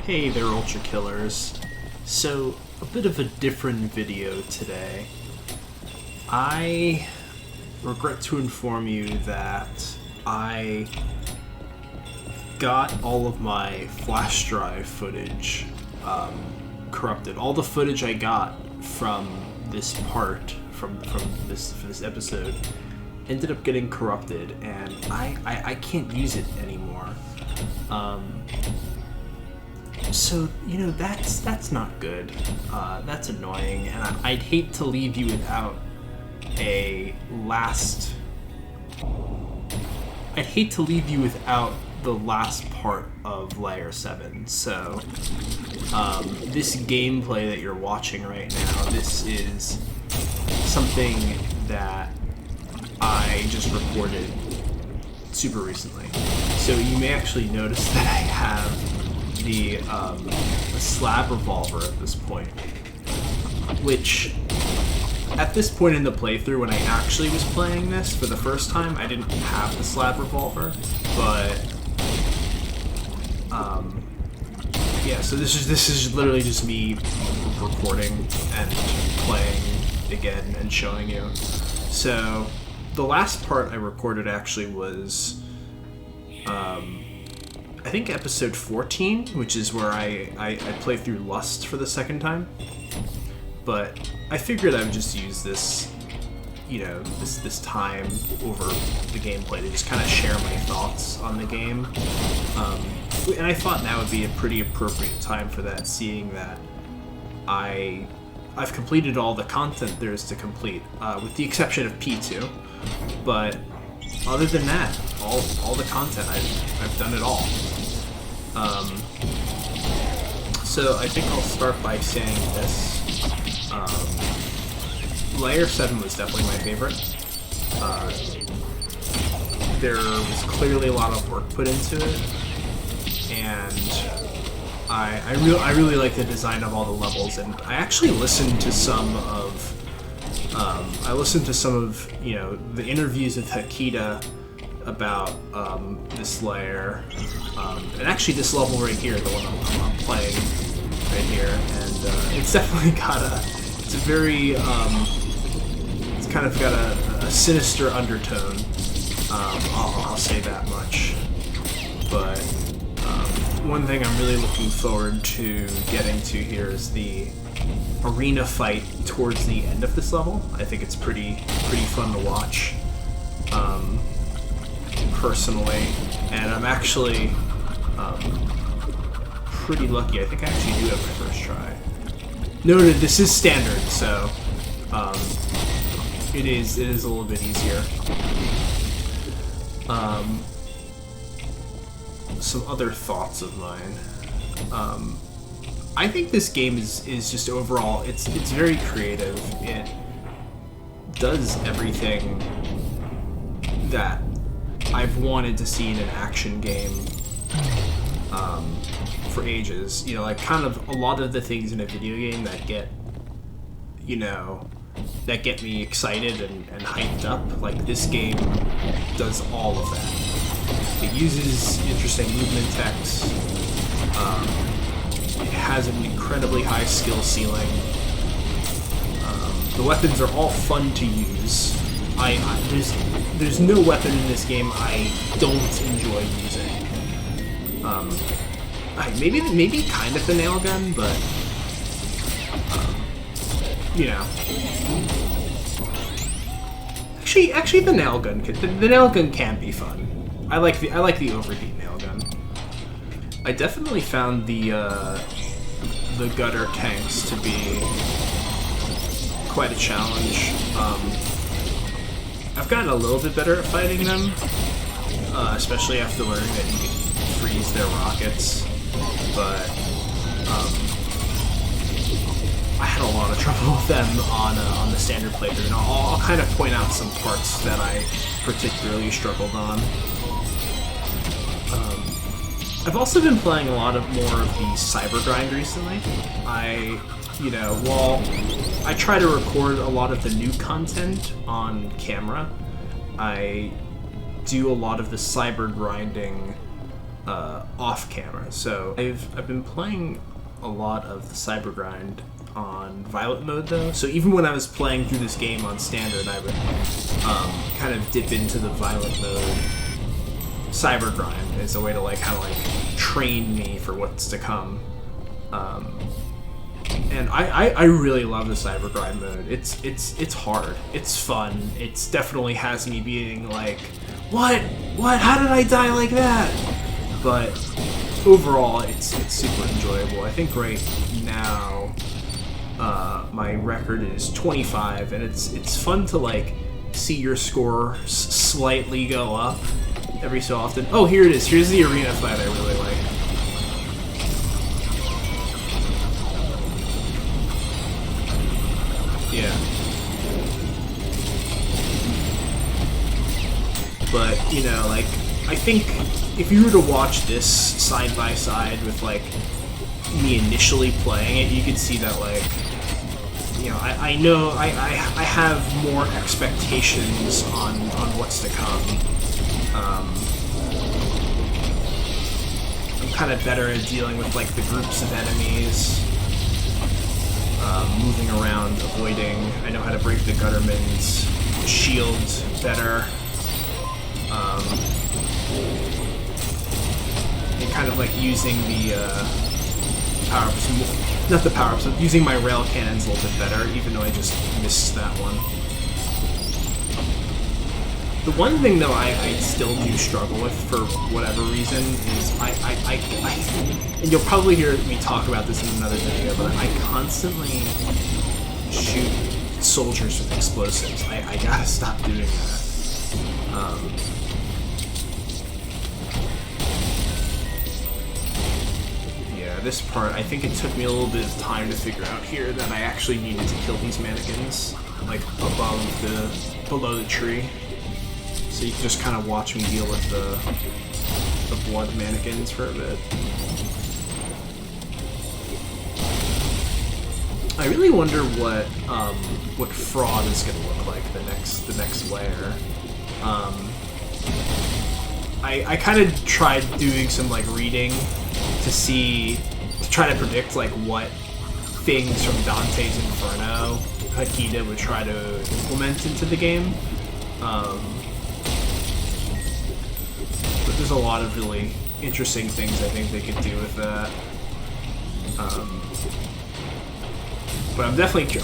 Hey there, Ultra Killers. So, a bit of a different video today. I regret to inform you that I got all of my flash drive footage corrupted. All the footage I got from this part, from this episode, ended up getting corrupted, and I can't use it anymore. So, you know, that's not good. That's annoying, and I'd hate to leave you without the last part of Layer 7. So, this gameplay that you're watching right now, this is something that I just recorded super recently. So you may actually notice that I have the Slab Revolver at this point, which at this point in the playthrough, when I actually was playing this for the first time, I didn't have the Slab Revolver, but yeah, so this is literally just me recording and playing again and showing you. So the last part I recorded actually was I think episode 14, which is where I play through Lust for the second time. But I figured I would just use this, you know, this time over the gameplay to just kind of share my thoughts on the game. And I thought now would be a pretty appropriate time for that, seeing that I've completed all the content there is to complete, with the exception of P2. But other than that, all the content, I've done it all. So I think I'll start by saying this. Layer 7 was definitely my favorite. There was clearly a lot of work put into it, and I really like the design of all the levels. And I actually listened to some of you know, the interviews with Hakita about this layer, and actually this level right here, the one I'm playing right here, and it's definitely got it's kind of got a sinister undertone. I'll say that much. But one thing I'm really looking forward to getting to here is the arena fight towards the end of this level. I think it's pretty fun to watch, personally, and I'm actually pretty lucky. I think I actually do have my first try. Noted, this is standard, so it is a little bit easier. Some other thoughts of mine. I think this game is just overall, it's very creative. It does everything that I've wanted to see in an action game for ages. You know, like kind of a lot of the things in a video game that get me excited and hyped up. Like, this game does all of that. It uses interesting movement techs. It has an incredibly high skill ceiling. The weapons are all fun to use. There's no weapon in this game I don't enjoy using. Maybe kind of the nail gun, but you know. Actually, the nail gun can be fun. I like the overheat nail gun. I definitely found the gutter tanks to be quite a challenge. I've gotten a little bit better at fighting them, especially after learning that you can freeze their rockets. But I had a lot of trouble with them on the standard playthrough, and I'll kind of point out some parts that I particularly struggled on. I've also been playing a lot more of the cyber grind recently. While I try to record a lot of the new content on camera, I do a lot of the cyber grinding off camera. So I've been playing a lot of the cyber grind on violent mode though. So even when I was playing through this game on standard, I would kind of dip into the violent mode cyber grind as a way to like kind of like train me for what's to come. And I really love the cyber grind mode. It's hard. It's fun. It's definitely has me being like, what? How did I die like that? But overall, it's super enjoyable. I think right now my record is 25, and it's fun to like see your score slightly go up every so often. Oh, here it is. Here's the arena fight I really like. Yeah. But, you know, like, I think if you were to watch this side by side with, like, me initially playing it, you could see that, like, you know, I know I have more expectations on what's to come. I'm kind of better at dealing with, like, the groups of enemies. Moving around, avoiding. I know how to break the Gutterman's shield better. And kind of like using the power-ups, not the power-ups, but using my rail cannons a little bit better, even though I just missed that one. The one thing, though, I still do struggle with, for whatever reason, is and you'll probably hear me talk about this in another video, but I constantly shoot soldiers with explosives. I gotta stop doing that. Yeah, this part, I think it took me a little bit of time to figure out here that I actually needed to kill these mannequins, like, below the tree. So you can just kind of watch me deal with the blood mannequins for a bit. I really wonder what fraud is going to look like the next layer. I kind of tried doing some like reading to try to predict like what things from Dante's Inferno Hikita would try to implement into the game. But there's a lot of really interesting things I think they could do with that. But I'm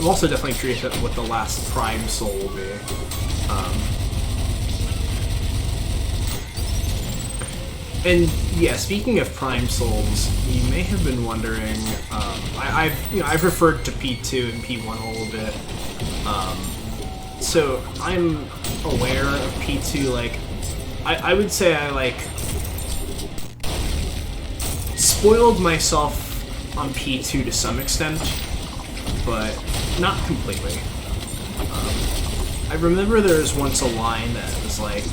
also definitely curious at what the last Prime Soul will be. And yeah, speaking of Prime Souls, you may have been wondering. I've referred to P2 and P1 a little bit. So I'm aware of P2. Like, I would say I like spoiled myself on P2 to some extent, but not completely. I remember there was once a line that was like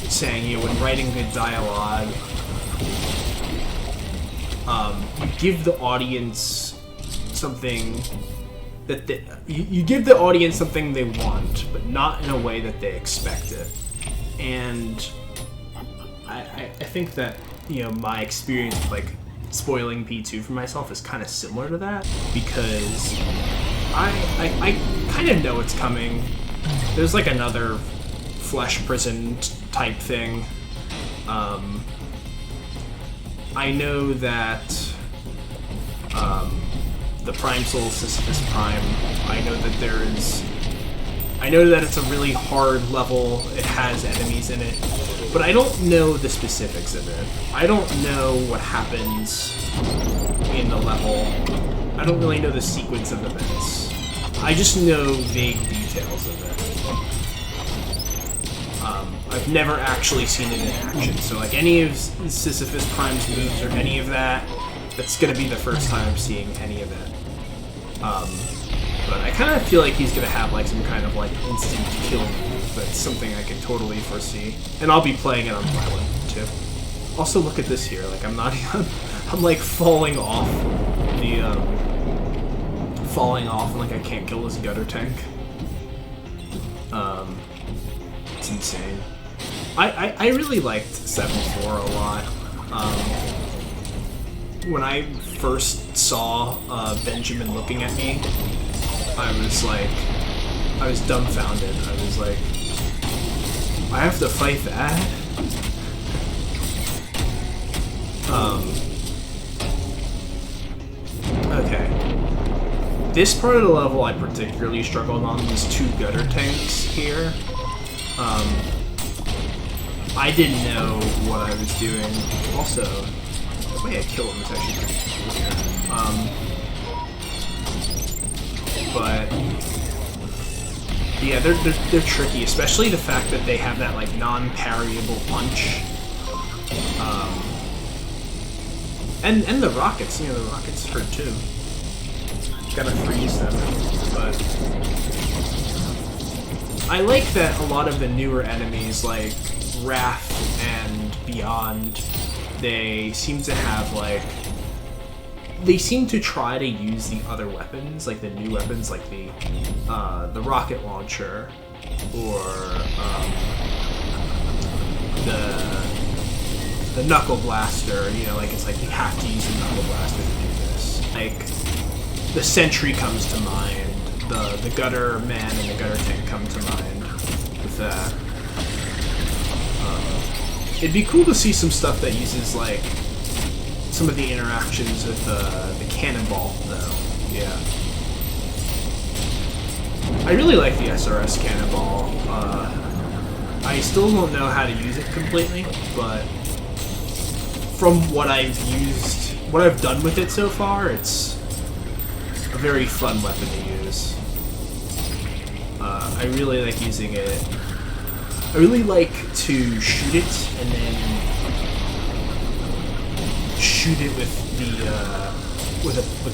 saying, you know, when writing good dialogue, you give the audience something that you give the audience something they want, but not in a way that they expect it. And I think that, you know, my experience with like spoiling P2 for myself is kind of similar to that, because I kind of know it's coming. There's like another flesh prison type thing. I know that the Prime Soul Sisyphus Prime, I know that it's a really hard level, it has enemies in it, but I don't know the specifics of it. I don't know what happens in the level. I don't really know the sequence of events. I just know vague details of it. I've never actually seen it in action, so like any of Sisyphus Prime's moves or any of that, that's gonna be the first time I'm seeing any of it. But I kind of feel like he's gonna have like some kind of like instant kill move. That's something I can totally foresee, and I'll be playing it on Violent too. Also, look at this here. Like I'm like falling off and like I can't kill this gutter tank. It's insane. I really liked 7.4 a lot. When I first saw Benjamin looking at me, I was dumbfounded. I was like, I have to fight that? Okay. This part of the level I particularly struggled on was 2 gutter tanks here. I didn't know what I was doing. Also, the way I kill him is actually pretty cool here. But yeah, they're tricky, especially the fact that they have that like non-parryable punch. And the rockets, you know, the rockets hurt too. Gotta freeze them, but I like that a lot of the newer enemies, like Wrath and Beyond, they seem to have like, they seem to try to use the other weapons, like the new weapons, like the rocket launcher or the knuckle blaster. You know, like it's like you have to use the knuckle blaster to do this. Like the sentry comes to mind, the gutter man and the gutter tank come to mind with that. It'd be cool to see some stuff that uses like some of the interactions with the cannonball, though. Yeah. I really like the SRS cannonball. I still don't know how to use it completely, but from what I've done with it so far, it's a very fun weapon to use. I really like using it. I really like to shoot it and then shoot it with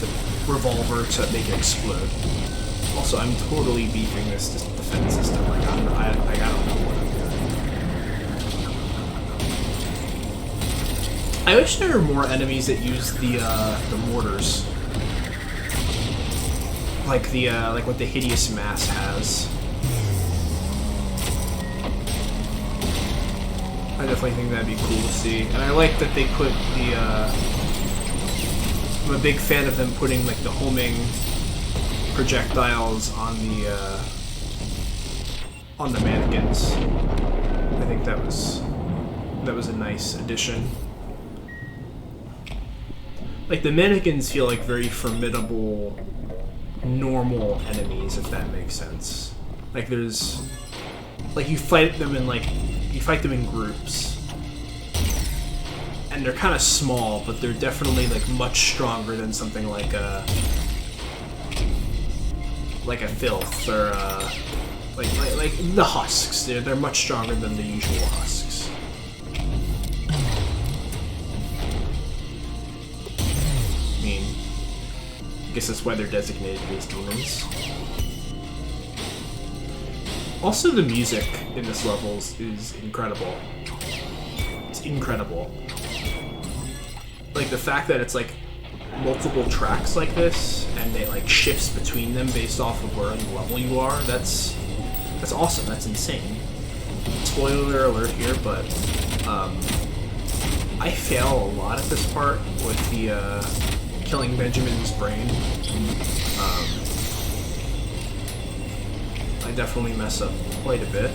a revolver to make it explode. Also, I'm totally beefing this defense system. Like I don't know what I'm doing. I wish there were more enemies that use the mortars, like what the Hideous Mass has. I definitely think that'd be cool to see, and I like that they put the. I'm a big fan of them putting like the homing projectiles on the mannequins. I think that was a nice addition. Like the mannequins feel like very formidable, normal enemies, if that makes sense. Like there's, like you fight them in groups, and they're kind of small, but they're definitely like much stronger than something like a filth or like the husks. They're much stronger than the usual husks. I mean, I guess that's why they're designated as demons. Also, the music in this level is incredible. It's incredible. Like the fact that it's like multiple tracks like this, and it like shifts between them based off of where in the level you are. That's awesome. That's insane. Spoiler alert here, but I fail a lot at this part with the killing Benjamin's brain. I definitely mess up quite a bit.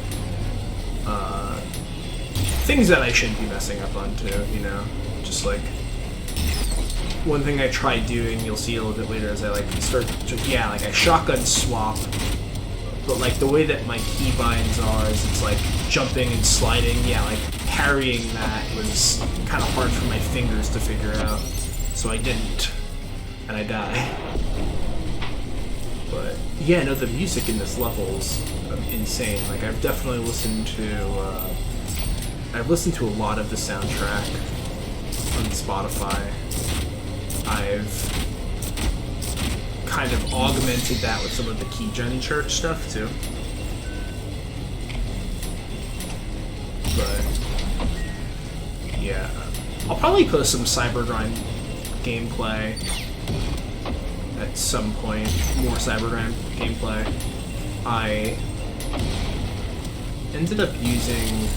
Things that I shouldn't be messing up on too, you know? Just like, one thing I tried doing, you'll see a little bit later, is I like start to, yeah, like I shotgun swap, but like the way that my keybinds are is it's like jumping and sliding, yeah, like parrying that was kind of hard for my fingers to figure out, so I didn't, and I die. But yeah, no, the music in this level's insane. Like I've definitely listened to a lot of the soundtrack on Spotify. I've kind of augmented that with some of the Keygen Church stuff too. But yeah, I'll probably post some Cybergrind gameplay at some point, more Cybergrind gameplay. I ended up using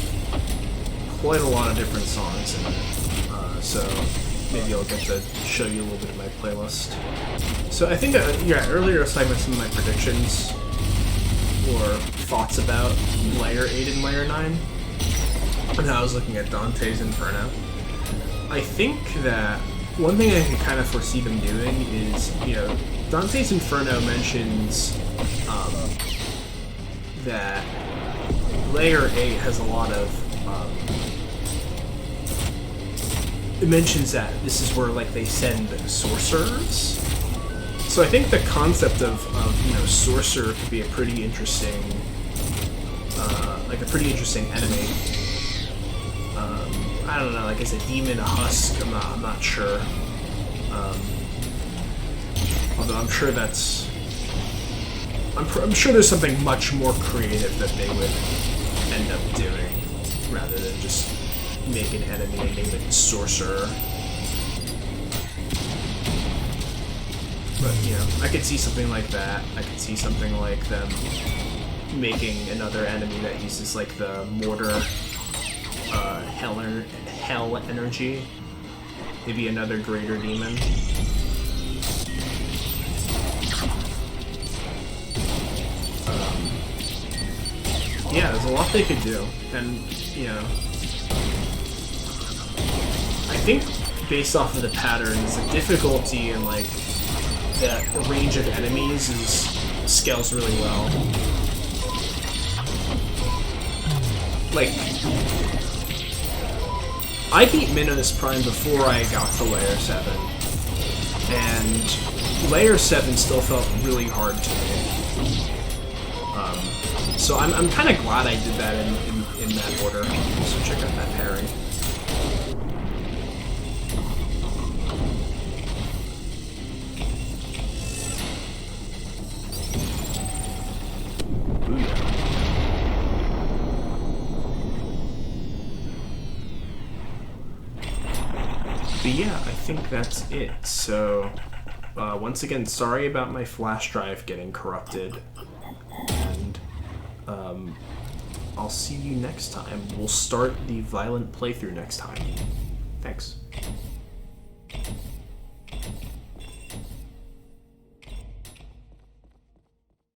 quite a lot of different songs in it, so maybe I'll get to show you a little bit of my playlist. So I think, yeah, earlier I was talking about some of my predictions or thoughts about Layer 8 and Layer 9, and I was looking at Dante's Inferno. I think that one thing I can kind of foresee them doing is, you know, Dante's Inferno mentions that Layer 8 has a lot of it mentions that this is where, like, they send sorcerers. So I think the concept of you know, sorcerer could be a pretty interesting enemy. I don't know, like, is a demon a husk? I'm not sure. Although I'm sure that's I'm sure there's something much more creative that they would end up doing rather than just make an enemy and name it Sorcerer. But, you know, I could see something like that. I could see something like them making another enemy that uses, like, the mortar hell energy. Maybe another greater demon. Yeah, there's a lot they could do, and, you know, I think based off of the patterns, the difficulty and, like, the range of enemies scales really well. Like, I beat Minos Prime before I got to Layer 7, and Layer 7 still felt really hard to me. So I'm kind of glad I did that in that order. So check out that pairing. But yeah, I think that's it. So, once again, sorry about my flash drive getting corrupted. And, I'll see you next time. We'll start the Violent playthrough next time. Thanks.